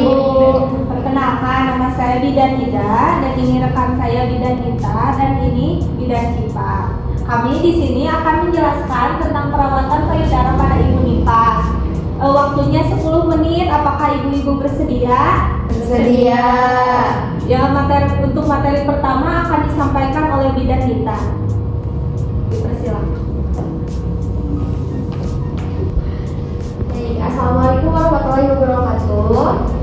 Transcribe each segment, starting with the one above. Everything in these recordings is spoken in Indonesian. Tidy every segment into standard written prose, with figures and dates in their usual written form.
Ibu. Perkenalkan, nama saya Bidan Ida dan ini rekan saya Bidan Nita dan ini Bidan Cipa. Kami di sini akan menjelaskan tentang perawatan payudara pada ibu nifas. Waktunya 10 menit. Apakah ibu-ibu bersedia? Bersedia. Ya, untuk materi pertama akan disampaikan oleh Bidan Nita. Dipersilakan. Assalamualaikum warahmatullahi wabarakatuh.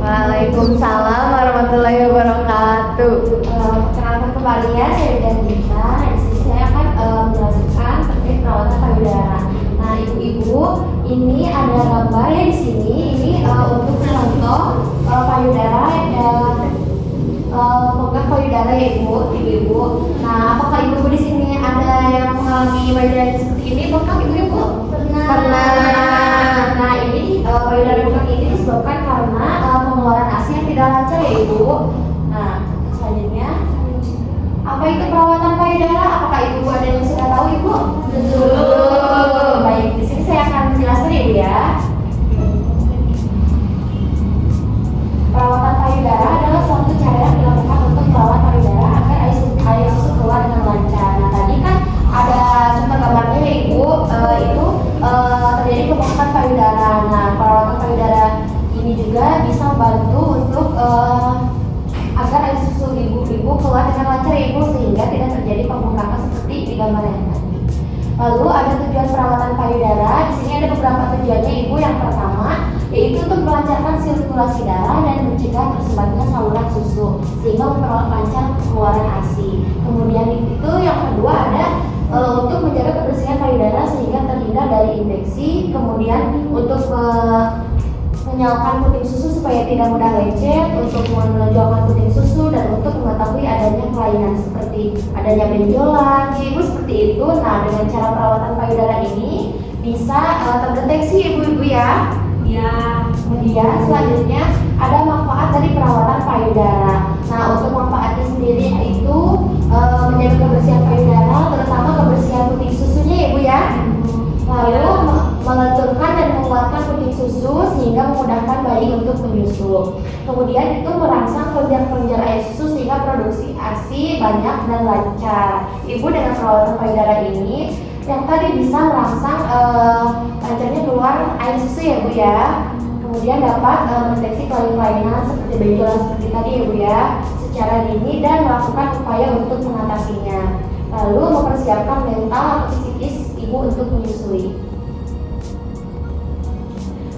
Waalaikumsalam warahmatullahi wabarakatuh. Perkenalkan kembali ya, saya Bidan Nita. Di sini saya akan menjelaskan terkait perawatan payudara. Nah, ibu-ibu, ini ada gambar ya di sini. Ini untuk contoh payudara dan pegang payudara ya ibu-ibu. Nah, apakah ibu-ibu di sini ada yang mengalami payudara seperti ini? Apakah ibu-ibu pernah? Nah, ini payudara bengkak ini disebabkan karena pengeluaran ASI yang tidak lancar ya ibu. Nah, selanjutnya, apa itu perawatan payudara? Apakah ibu ada yang sudah tahu ibu? Betul. Baik, di sini saya akan menjelaskan ya ibu ya. Perawatan payudara adalah suatu cara yang dilakukan untuk merawat payudara agar air susu keluar dengan lancar. Nah, tadi kan ada contoh gambarnya ya ibu, itu terjadi pembengkakan payudara. Nah, perawatan payudara ini juga bisa membantu untuk agar air susu ibu keluar dengan lancar ya ibu, sehingga tidak terjadi pembengkakan seperti di gambar yang tadi. Lalu ada tujuan perawatan payudara. Di sini ada beberapa tujuannya ibu. Yang pertama yaitu untuk melancarkan sirkulasi darah dan mencegah tersumbatnya saluran susu sehingga memperlancar pengeluaran ASI. Kemudian itu yang kedua ada untuk menjaga kebersihan payudara sehingga terhindar dari infeksi. Kemudian untuk menyalakan puting susu supaya tidak mudah lecet, untuk menonjolkan puting susu, dan untuk mengetahui adanya kelainan seperti adanya benjolan, ibu seperti itu. Nah, dengan cara perawatan payudara ini bisa terdeteksi ibu-ibu ya. Ya. Kemudian selanjutnya ada manfaat dari perawatan payudara. Nah, untuk manfaatnya sendiri itu menjaga kebersihan payudara, terutama kebersihan puting susunya ya ibu ya. Lalu melenturkan dan menguatkan puting susu sehingga memudahkan bayi untuk menyusu. Kemudian itu merangsang kelenjar-kelenjar air susu sehingga produksi ASI banyak dan lancar. Ibu dengan perawatan payudara ini yang tadi bisa merangsang lancarnya keluar air susu ya bu ya. Kemudian dapat mendeteksi kelainan seperti benjolan seperti tadi ya bu ya secara dini dan melakukan upaya untuk mengatasinya. Lalu mempersiapkan mental atau psikis ibu untuk menyusui.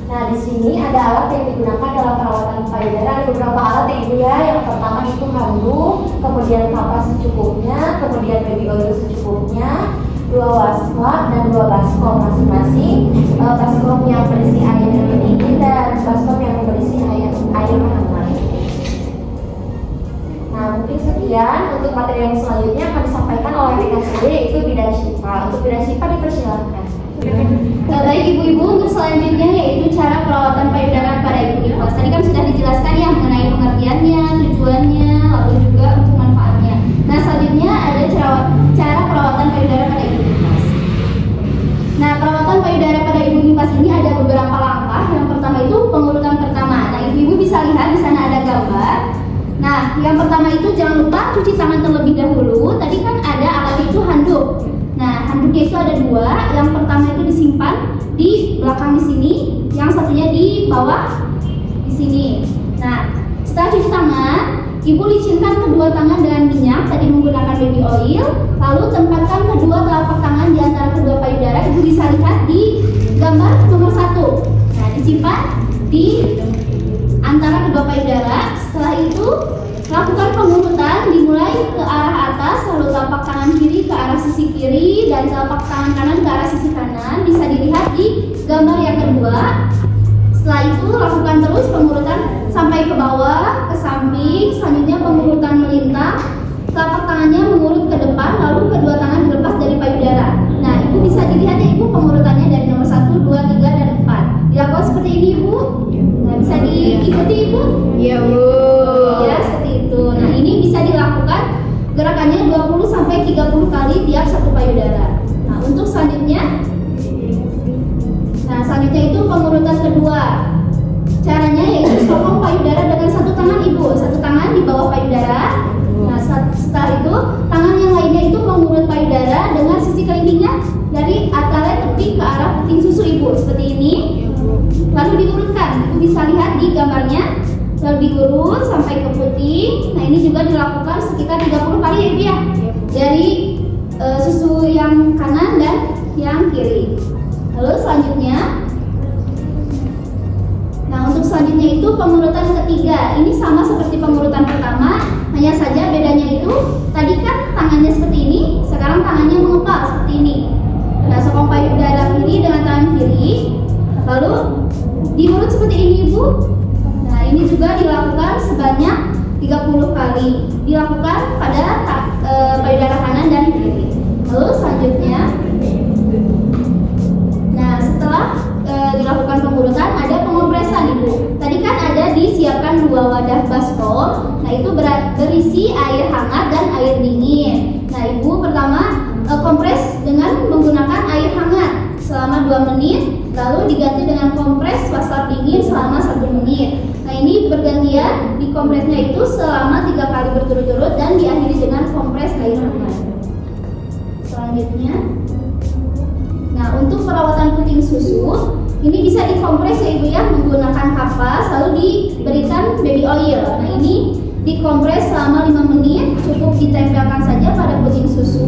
Nah, di sini ada alat yang digunakan dalam perawatan payudara. Ada beberapa alat ya ibu ya. Yang pertama itu handuk, kemudian kapas secukupnya, kemudian baby oil secukupnya, 2 wastafel dan 2 baskom masing-masing. Baskom yang berisi air yang dingin dan baskom yang berisi air hangat. Nah, mungkin sekian untuk materi yang selanjutnya akan disampaikan oleh rekan saya yaitu Bidan Cipa. Untuk Bidan Cipa dipersilakan. Baik ibu-ibu, untuk selanjutnya yaitu cara perawatan payudara pada ibu nifas. Tadi kan sudah dijelaskan ya mengenai pengertiannya, tujuannya, lalu juga untuk manfaatnya. Nah, selanjutnya ada cara perawatan payudara pada ibu nifas. Nah, perawatan payudara pada ibu nifas ini ada beberapa langkah. Yang pertama itu pengurutan pertama. Nah, ibu-ibu bisa lihat di sana ada gambar. Nah, yang pertama itu jangan lupa cuci tangan terlebih dahulu. Tadi kan ada alat itu handuk. Nah, handuknya itu ada 2. Yang pertama itu disimpan di belakang di sini, yang satunya di bawah di sini. Nah, setelah cuci tangan, ibu licinkan kedua tangan dengan minyak tadi menggunakan baby oil. Lalu tempatkan kedua telapak tangan di antara kedua payudara. Ibu bisa lihat di gambar nomor 1. Nah, disimpan di antara kedua payudara. Setelah itu lakukan pengurutan dimulai ke arah atas, lalu telapak tangan kiri ke arah sisi kiri dan telapak tangan kanan ke arah sisi kanan. Bisa dilihat di gambar yang kedua. Setelah itu lakukan terus pengurutan sampai ke bawah, ke samping. Selanjutnya pengurutan melintang, telapak tangannya mengurut ke depan, lalu kedua tangan dilepas dari payudara. Nah, ibu bisa dilihat ya ibu pengurutannya dari nomor 1, 2, 3, dan 4. Dilakukan seperti ini ibu. Nah, bisa diikuti ibu? Iya bu. Ya, seperti itu. Nah, ini bisa dilakukan gerakannya 20-30 kali tiap satu payudara. Nah, untuk selanjutnya itu pengurutan kedua. payudara dengan satu tangan ibu, satu tangan di bawah payudara. Nah setelah itu tangan yang lainnya itu mengurut payudara dengan sisi kelingkingnya dari antara tepi ke arah puting susu ibu seperti ini. Lalu diurutkan, ibu bisa lihat di gambarnya. Lalu diurut sampai ke puting. Nah ini juga dilakukan sekitar 30 kali ya ibu ya, dari susu yang kanan dan yang kiri. Lalu selanjutnya, nah untuk selanjutnya itu pengurutan ketiga. Ini sama seperti pengurutan pertama, hanya saja bedanya itu tadi kan tangannya seperti ini, sekarang tangannya mengepal seperti ini. Nah sokong payudara kiri dengan tangan kiri, lalu diurut seperti ini ibu. Nah ini juga dilakukan sebanyak 30 kali, dilakukan pada payudara kanan dan kiri. Lalu selanjutnya, nah setelah dilakukan pengurutan ada pengompresan ibu. Tadi kan ada disiapkan 2 wadah baskom. Nah itu berisi air hangat dan air dingin. Nah ibu pertama kompres dengan menggunakan air hangat selama 2 menit, lalu diganti dengan kompres wasap dingin selama 1 menit. Nah ini bergantian, dikompresnya itu selama 3 kali berturut-turut dan diakhiri dengan kompres air hangat. Selanjutnya, nah untuk perawatan puting susu ini bisa dikompres ya ibu ya, menggunakan kapas lalu diberikan baby oil. Nah ini dikompres selama 5 menit, cukup ditempelkan saja pada puting susu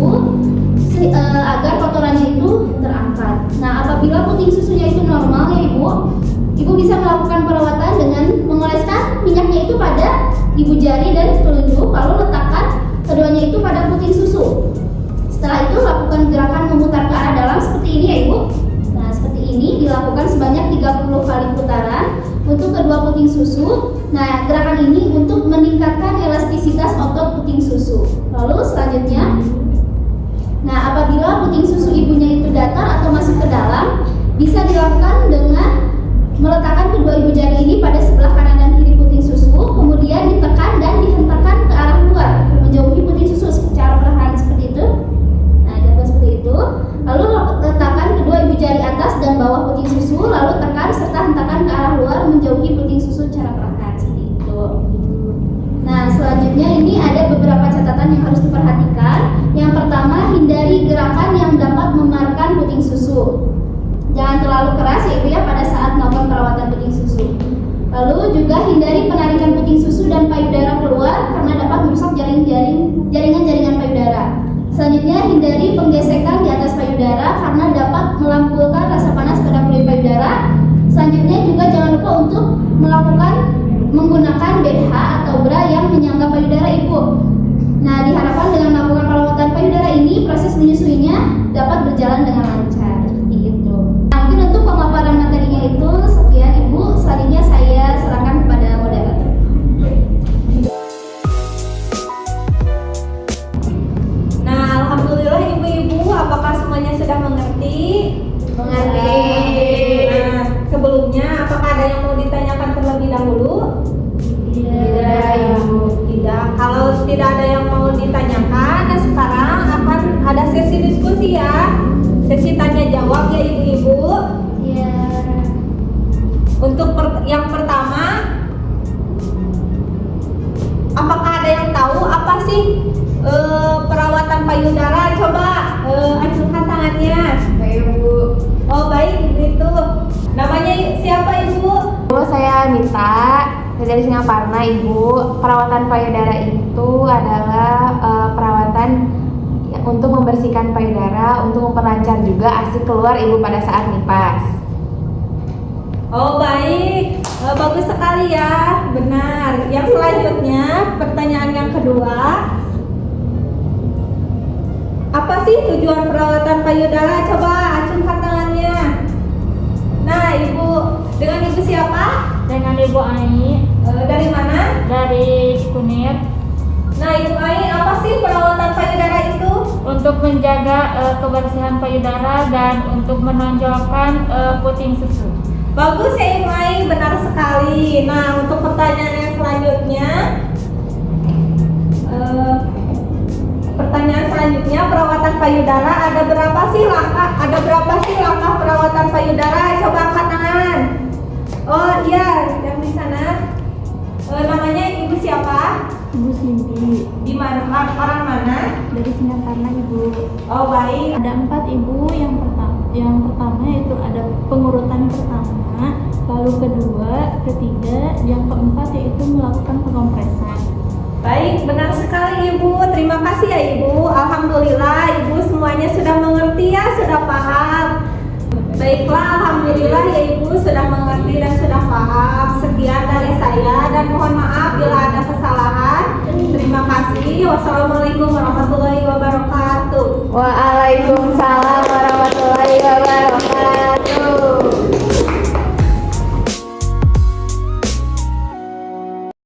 agar kotorannya itu terangkat. Nah apabila puting susunya itu normal ya ibu bisa melakukan perawatan dengan mengoleskan minyaknya itu pada ibu jari dan telunjuk, lalu letakkan keduanya itu pada puting susu. Setelah itu lakukan gerakan memutar ke arah dalam seperti ini ya ibu. Nah seperti ini dilakukan sebanyak 30 kali putaran untuk kedua puting susu. Nah gerakan ini untuk meningkatkan elastisitas otot puting susu. Lalu selanjutnya, nah apabila puting susu ibunya itu datar atau masuk ke dalam, bisa dilakukan dengan meletakkan kedua ibu jari ini pada sebelah kanan dan kiri puting susu, kemudian ditekan dan dihentakkan ke arah luar menjauhi puting susu secara perlahan seperti itu. Seperti itu. Lalu letakkan kedua ibu jari atas dan bawah puting susu, lalu tekan serta hentakan ke arah luar menjauhi puting susu secara perlahan seperti itu. Nah selanjutnya ini ada beberapa catatan yang harus diperhatikan. Yang pertama, hindari gerakan yang dapat memarkan puting susu. Jangan terlalu keras ya ibu ya pada saat melakukan perawatan puting susu. Lalu juga hindari penarikan puting susu dan payudara keluar karena dapat merusak jaringan-jaringan payudara. Selanjutnya, hindari penggesekan di atas payudara karena dapat melambungkan rasa panas pada kulit payudara. Selanjutnya juga jangan lupa untuk menggunakan BH atau bra yang menyangga payudara ibu. Nah, diharapkan dengan melakukan perawatan payudara ini, proses menyusuinya dapat berjalan dengan lancar. Seperti itu. Nah, mungkin untuk pemaparan materinya itu sekian ibu. Selanjutnya saya serahkan kepada moderator. Alhamdulillah ibu-ibu, apakah semuanya sudah mengerti? Mengerti. Nah, sebelumnya apakah ada yang mau ditanyakan terlebih dahulu? Tidak ibu. Tidak. Kalau tidak ada yang mau ditanyakan, nah sekarang akan ada sesi diskusi ya. Sesi tanya jawab ya ibu-ibu. Ya. Untuk yang pertama, apakah ada yang tahu apa sih perawatan payudara? Coba acungkan tangannya. Baik ibu. Oh baik, itu namanya siapa ibu? Saya Mita dari Singaparna ibu. Perawatan payudara itu adalah perawatan untuk membersihkan payudara, untuk memperlancar juga ASI keluar ibu pada saat nipas. Oh baik, bagus sekali ya, benar. Yang selanjutnya, pertanyaan yang kedua, apa sih tujuan perawatan payudara? Coba acungkan tangannya. Nah ibu, dengan ibu siapa? Dengan Ibu Ai Dari mana? dari Kunir Nah ibu Ai, apa sih perawatan payudara itu? untuk menjaga kebersihan payudara dan untuk menonjolkan puting susu. Bagus ya ibu Ai, benar sekali. Nah untuk pertanyaan yang selanjutnya, perawatan payudara ada berapa sih langkah? Ada berapa sih langkah perawatan payudara? Coba angkat tangan. Oh iya, yang di sana. Namanya Ibu siapa? Ibu Cindy Di mana? Orang mana? dari Singaparna Ibu. Oh baik. Ada 4 Ibu. Yang pertama itu ada pengurutan pertama, lalu kedua, ketiga, yang keempat yaitu melakukan pengompresan. Baik, benar sekali Ibu. Terima kasih ya Ibu. Alhamdulillah Ibu semuanya sudah mengerti ya, sudah paham. Baiklah, alhamdulillah ya Ibu sudah mengerti dan sudah paham. Sekian dari saya dan mohon maaf bila ada kesalahan. Terima kasih. Wassalamualaikum warahmatullahi wabarakatuh. Waalaikumsalam